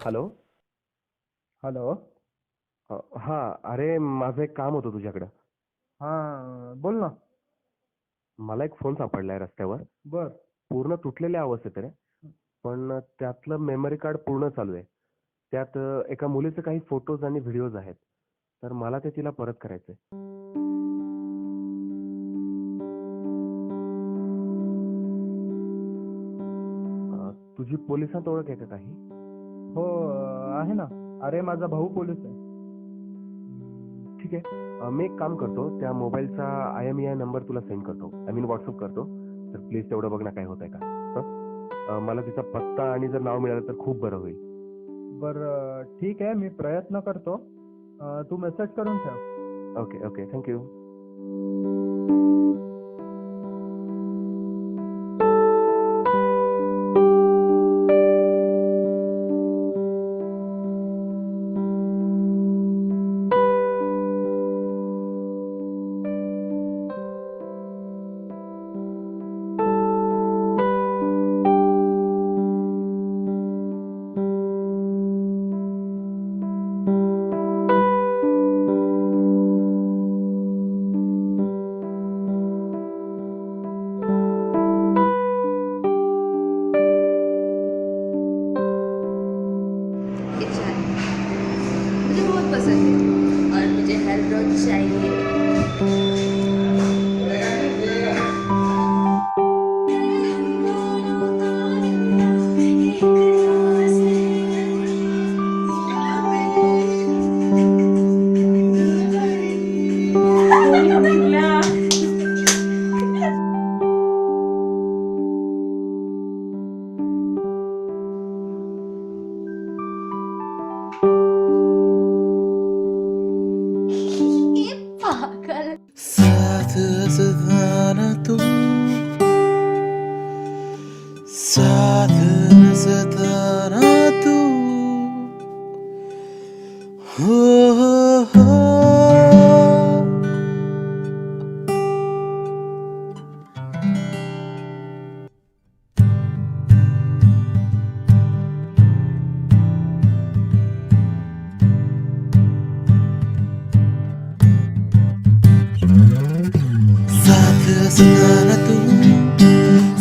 Hello. Hello. हां. अरे, माझं एक काम होतं तुझ्याकडं. हां, बोल ना. मला एक फोन सापडलाय रस्त्यावर. बर. पूर्ण तुटलेल्या अवस्थेत आहे. पण त्यातलं मेमरी कार्ड पूर्ण चालू आहे. त्यात एका मुलीचे काही फोटोज आणि व्हिडिओज आहेत. तर मला ते तिला परत करायचंय. तुझी पोलिसात ओळख आहे का काही? हो, आहे ना. अरे, माझा भाऊ पोलीस आहे. ठीक आहे. मी एक काम करतो. त्या मोबाईलचा IMEI नंबर तुला सेंड करतो. आय मीन WhatsApp करतो. तर प्लीज तेवढं बघ ना काय होतंय का. मला तिचा पत्ता आणि जर नाव मिळालं तर खूप बरं होईल. बरं, ठीक आहे. मी प्रयत्न करतो. तू मेसेज करून ठेव. Okay, okay. Thank you. अच्छा है, मुझे बहुत पसंद है और मुझे हर रोज चाहिए। ये पागल। साथ सताना तू, साथ सताना तू, हो। साथ सताना तू,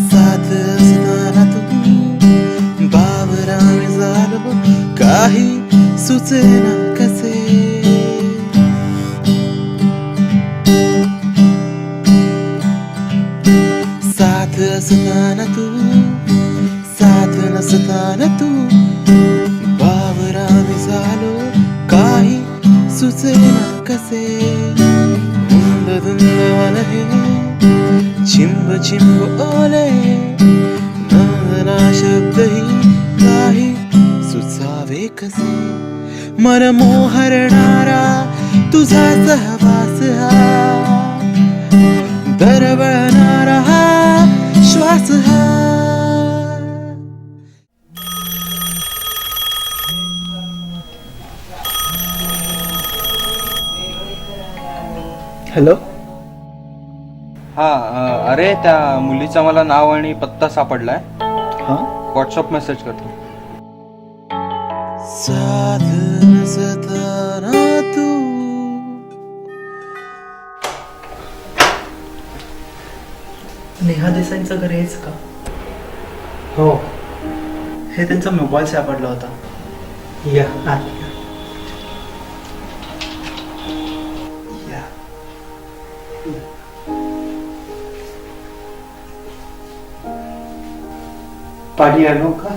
साथ सताना तू, बावराने झालो काही सुचेना कसे. साथ असताना तू, साथ नसताना तू, बावराने झालो काही सुचेना कसे. धुंद धुंद मन हे चिंब चिंब ओले, नंदना शब्दही काही सुचावे कसे. मन मोहरणारा तुझा सहवास हा, दरवळणारा हा श्वास हा. हॅलो. हा अरे त्या मुलीचा मला नाव आणि पत्ता सापडलाय. हां. व्हॉट्सअप मेसेज करतो. साथ नसताना तू. नेहा देसाईंचं घर हेच का? हो. हे त्यांचा मोबाईल सापडला होता. या आत या. या. पाणी आणू का?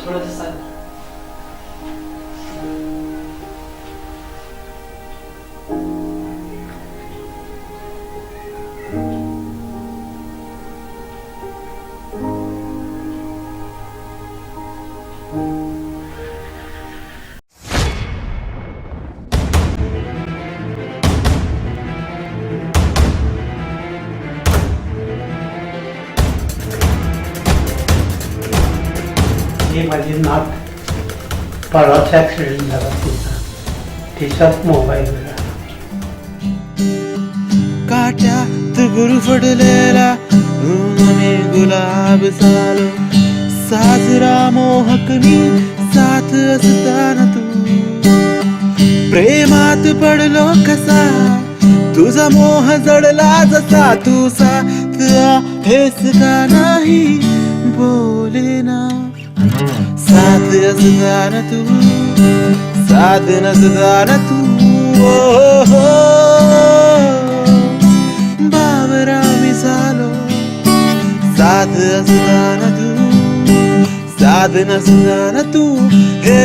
थोडंसं हे माझी नात परवाच ॲक्सिडेंट झाला तिचा, तिचाच मोबाईल मिळाला. काट्यात गुरफटलेला मी गुलाब झालो, साजरा मोहक मी साथ असताना तू प्रेमात पडलो कसा तुझा मोह जडला जसा तू साथ आहेस का नाही बोलेना साथ असताना तू साथ नसताना तू बाबरा मी झालो साथ असताना तू साथ नसताना तू हे